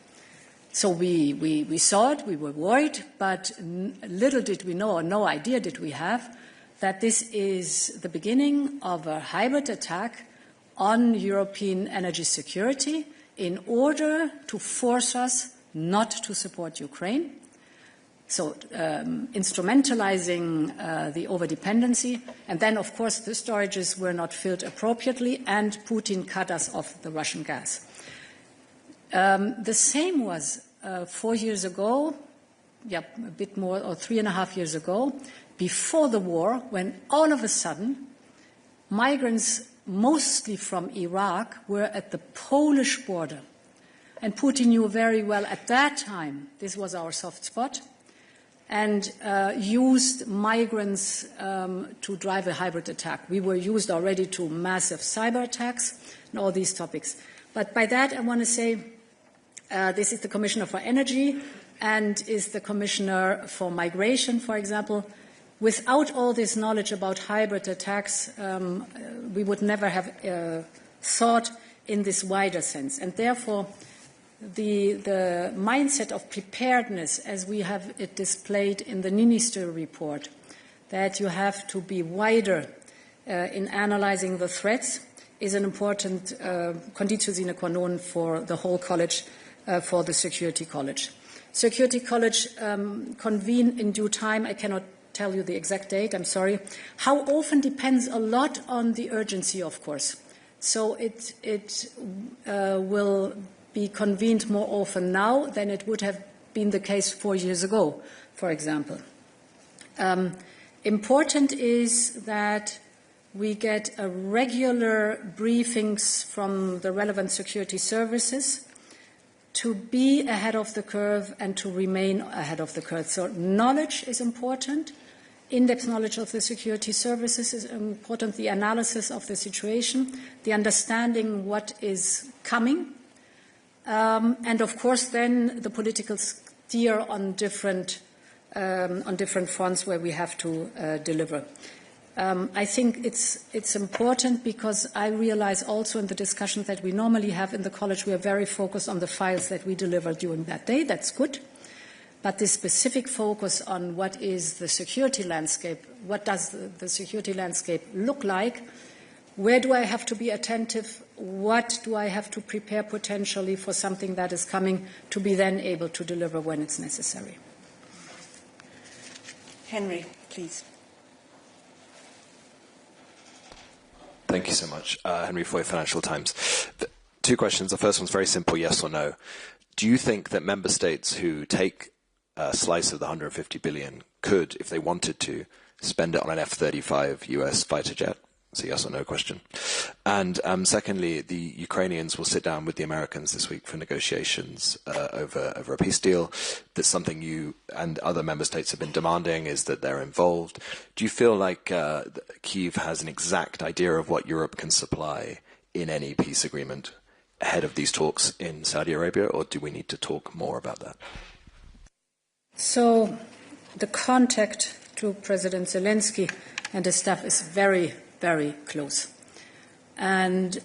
So we saw it, we were worried, but little did we know, or no idea did we have, that this is the beginning of a hybrid attack on European energy security in order to force us not to support Ukraine. So instrumentalizing the overdependency. And then, of course, the storages were not filled appropriately, and Putin cut us off the Russian gas. The same was 4 years ago, a bit more, or 3.5 years ago, before the war, when all of a sudden migrants, mostly from Iraq, were at the Polish border. And Putin knew very well at that time this was our soft spot, and used migrants to drive a hybrid attack. We were used already to massive cyber attacks and all these topics. But by that, I want to say this is the Commissioner for Energy and is the Commissioner for Migration, for example. Without all this knowledge about hybrid attacks, we would never have thought in this wider sense. And therefore, the mindset of preparedness, as we have it displayed in the Minister report, that you have to be wider in analyzing the threats, is an important conditio sine qua non for the whole college, for the Security College. Security College convene in due time. I cannot tell you the exact date, I'm sorry. How often depends a lot on the urgency, of course. So it will be convened more often now than it would have been the case 4 years ago, for example. Important is that we get regular briefings from the relevant security services to be ahead of the curve and to remain ahead of the curve. So knowledge is important. In-depth knowledge of the security services is important, the analysis of the situation, the understanding what is coming, and of course then the political steer on different fronts where we have to deliver. I think it's important because I realize also in the discussions that we normally have in the college, we are very focused on the files that we deliver during that day. That's good. But this specific focus on what is the security landscape, what does the security landscape look like, where do I have to be attentive, what do I have to prepare potentially for something that is coming to be then able to deliver when it's necessary. Henry, please. Thank you so much. Henry Foy, Financial Times. Two questions. The first one's very simple, yes or no. Do you think that member states who take a slice of the 150 billion could, if they wanted to, spend it on an F-35 US fighter jet? It's a yes or no question. And secondly, the Ukrainians will sit down with the Americans this week for negotiations over a peace deal. That's something you and other member states have been demanding, is that they're involved. Do you feel like Kyiv has an exact idea of what Europe can supply in any peace agreement ahead of these talks in Saudi Arabia, or do we need to talk more about that? So the contact to President Zelensky and his staff is very, very close. And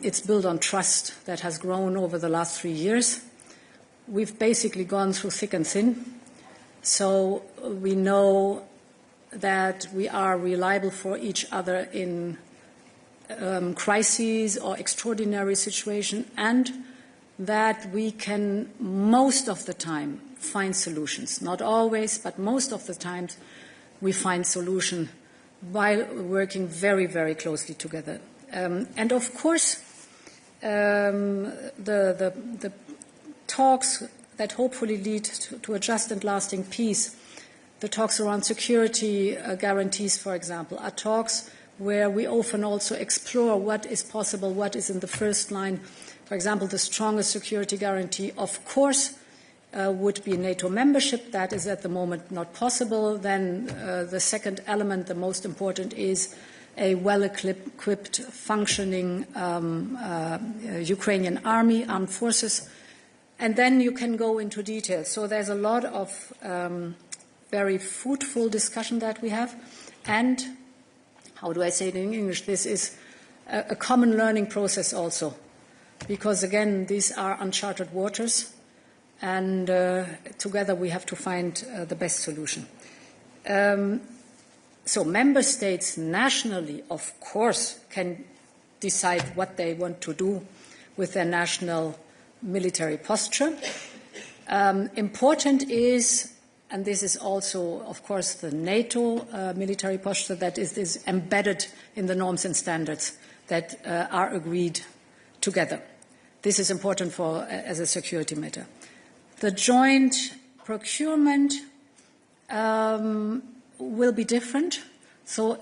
it's built on trust that has grown over the last 3 years. We've basically gone through thick and thin. So we know that we are reliable for each other in crises or extraordinary situations, and that we can most of the time find solutions. Not always, but most of the times we find solution while working very, very closely together. And of course, the talks that hopefully lead to a just and lasting peace, the talks around security guarantees, for example, are talks where we often also explore what is possible, what is in the first line. For example, the strongest security guarantee, of course, would be NATO membership. That is at the moment not possible. Then the second element, the most important, is a well-equipped, functioning Ukrainian army, armed forces, and then you can go into detail. So there's a lot of very fruitful discussion that we have, and how do I say it in English? This is a common learning process also, because again, these are uncharted waters, and together we have to find the best solution. So member states nationally, of course, can decide what they want to do with their national military posture. Important is, and this is also, of course, the NATO military posture that is embedded in the norms and standards that are agreed together. This is important as a security matter. The joint procurement will be different. So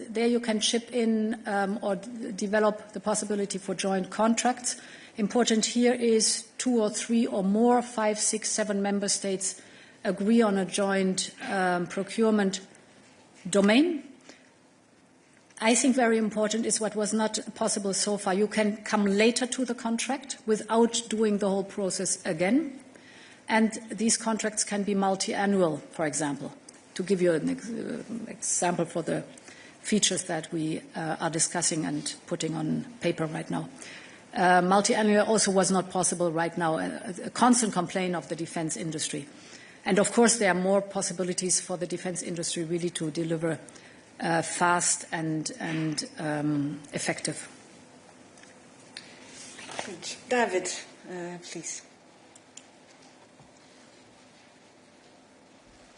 there you can chip in or develop the possibility for joint contracts. Important here is 2 or 3 or more, 5, 6, 7 member states agree on a joint procurement domain. I think very important is what was not possible so far. You can come later to the contract without doing the whole process again. And these contracts can be multi-annual, for example, to give you an example for the features that we are discussing and putting on paper right now. Multi-annual also was not possible right now, a constant complaint of the defense industry. And of course, there are more possibilities for the defense industry really to deliver fast and effective. Good. David, please.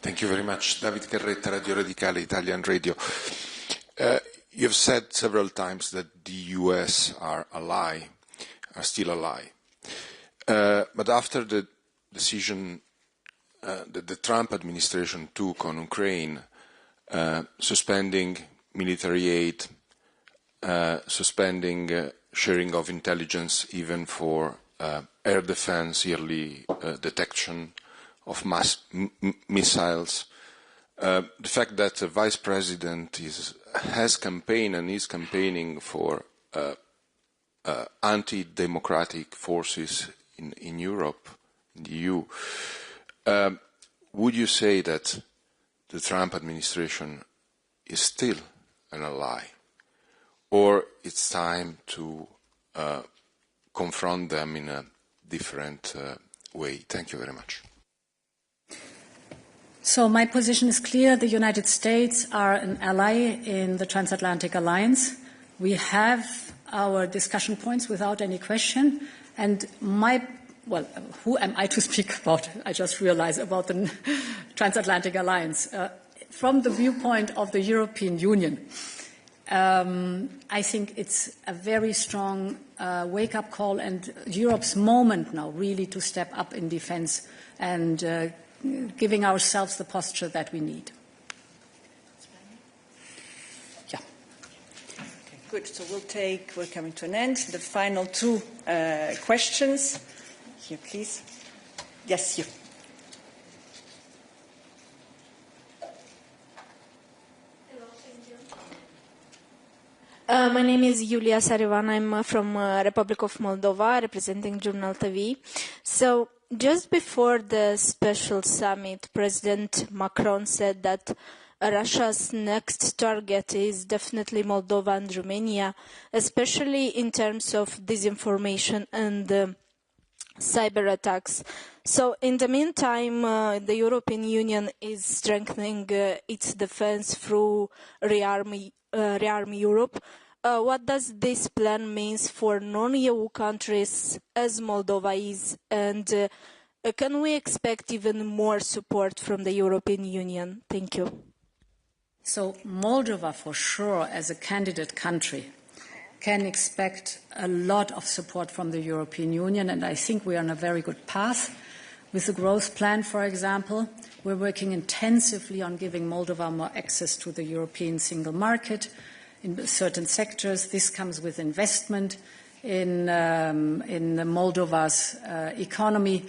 Thank you very much. David Carretta, Radio Radicale, Italian Radio. You've said several times that the US are still ally. But after the decision that the Trump administration took on Ukraine, suspending military aid, suspending sharing of intelligence even for air defense, yearly detection of mass missiles, the fact that the Vice President has campaigned and is campaigning for anti-democratic forces in Europe, in the EU, would you say that the Trump administration is still an ally, or it's time to confront them in a different way? Thank you very much. So my position is clear. The United States are an ally in the transatlantic alliance. We have our discussion points without any question. And who am I to speak about? I just realized about the transatlantic alliance. From the viewpoint of the European Union, I think it's a very strong wake-up call and Europe's moment now really to step up in defense and giving ourselves the posture that we need. Yeah. Okay, good. So we're coming to an end. The final 2 questions. Here, please. Yes, you. Hello, thank you. My name is Yulia Sarivan. I'm from Republic of Moldova, representing Journal TV. So, just before the special summit, President Macron said that Russia's next target is definitely Moldova and Romania, especially in terms of disinformation and cyber attacks. So in the meantime, the European Union is strengthening its defense through Rearm Europe. What does this plan mean for non-EU countries as Moldova is, and can we expect even more support from the European Union? Thank you. So Moldova, for sure, as a candidate country, can expect a lot of support from the European Union, and I think we are on a very good path. With the growth plan, for example, we're working intensively on giving Moldova more access to the European single market in certain sectors. This comes with investment in Moldova's economy.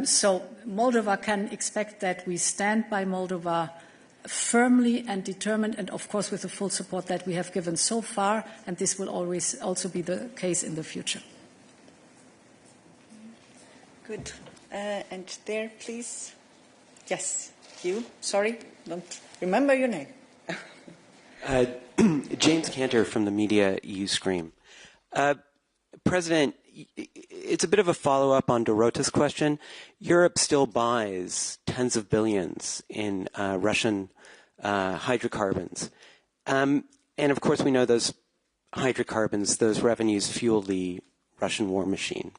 So Moldova can expect that we stand by Moldova firmly and determined, and of course with the full support that we have given so far, and this will always also be the case in the future. Good. And there, please. Yes, you. Sorry, don't remember your name. James Cantor from the media Uscream. President, it's a bit of a follow-up on Dorota's question. Europe still buys tens of billions in Russian hydrocarbons. And of course we know those hydrocarbons, those revenues fuel the Russian war machine.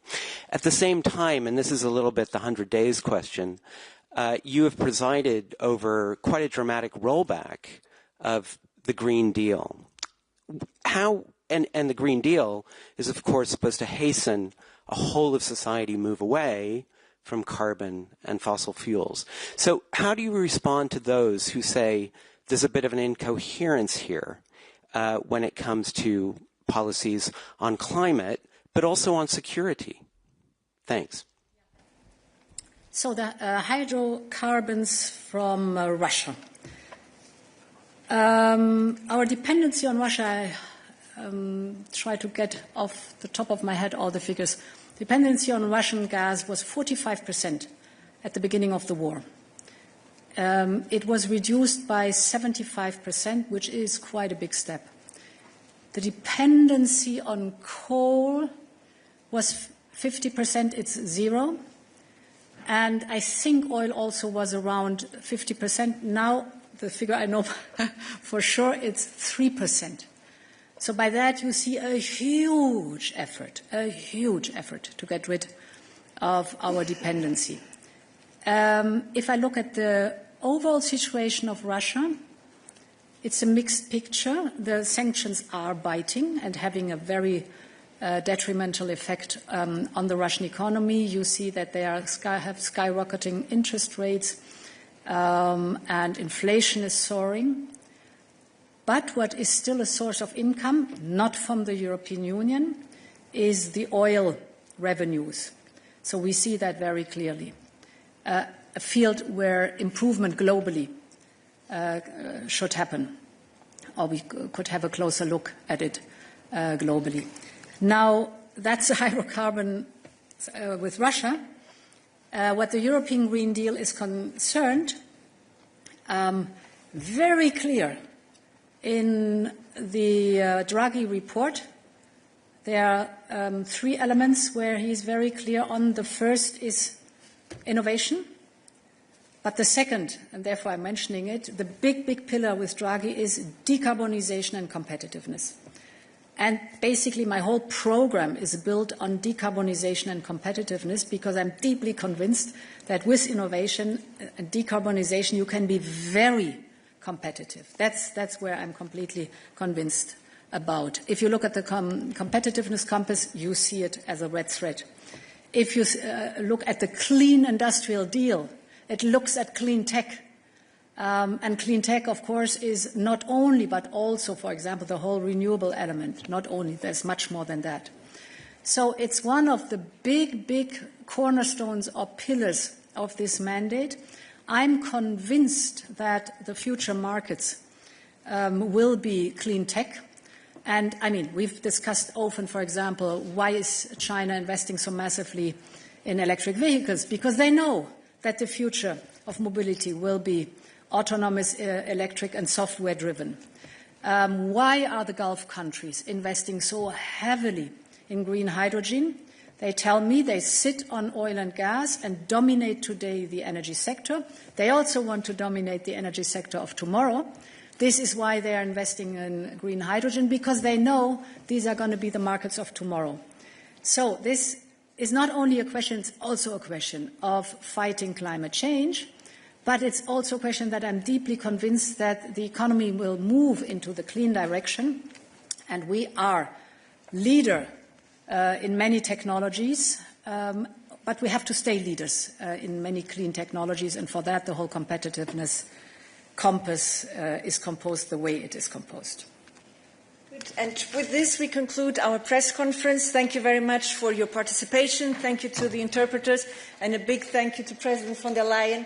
At the same time, and this is a little bit the 100 days question, you have presided over quite a dramatic rollback of the Green Deal. How, and the Green Deal is, of course, supposed to hasten a whole of society move away from carbon and fossil fuels. So how do you respond to those who say there's a bit of an incoherence here when it comes to policies on climate, but also on security? Thanks. So the hydrocarbons from Russia. Our dependency on Russia, I try to get off the top of my head all the figures. Dependency on Russian gas was 45% at the beginning of the war. It was reduced by 75%, which is quite a big step. The dependency on coal was 50%, it's zero. And I think oil also was around 50%. Now, the figure I know for sure, it's 3%. So by that you see a huge effort to get rid of our dependency. If I look at the overall situation of Russia, it's a mixed picture. The sanctions are biting and having a very detrimental effect on the Russian economy. You see that they have skyrocketing interest rates and inflation is soaring. But what is still a source of income, not from the European Union, is the oil revenues. So we see that very clearly. A field where improvement globally should happen, or we could have a closer look at it globally. Now, that's a hydrocarbon with Russia. What the European Green Deal is concerned, very clear in the Draghi report. There are 3 elements where he's very clear on. The first is innovation. But the second, and therefore I'm mentioning it, the big pillar with Draghi is decarbonization and competitiveness. And basically my whole program is built on decarbonization and competitiveness because I'm deeply convinced that with innovation and decarbonization you can be very competitive. That's where I'm completely convinced about. If you look at the competitiveness compass, you see it as a red thread. If you look at the clean industrial deal, it looks at clean tech. And clean tech, of course, is not only, but also, for example, the whole renewable element. Not only, there's much more than that. So it's one of the big cornerstones or pillars of this mandate. I'm convinced that the future markets will be clean tech. And, I mean, we've discussed often, for example, why is China investing so massively in electric vehicles? Because they know that the future of mobility will be autonomous, electric and software driven. Why are the Gulf countries investing so heavily in green hydrogen? They tell me they sit on oil and gas and dominate today the energy sector. They also want to dominate the energy sector of tomorrow. This is why they are investing in green hydrogen, because they know these are going to be the markets of tomorrow. So this is not only a question, it's also a question of fighting climate change. But it's also a question that I'm deeply convinced that the economy will move into the clean direction, and we are leader in many technologies, but we have to stay leaders in many clean technologies, and for that the whole competitiveness compass is composed the way it is composed. And with this, we conclude our press conference. Thank you very much for your participation. Thank you to the interpreters, and a big thank you to President von der Leyen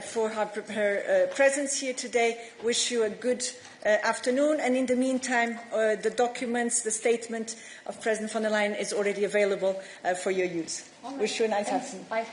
for her presence here today. Wish you a good afternoon. And in the meantime, the documents, the statement of President von der Leyen is already available for your use. Wish you a nice afternoon. Bye.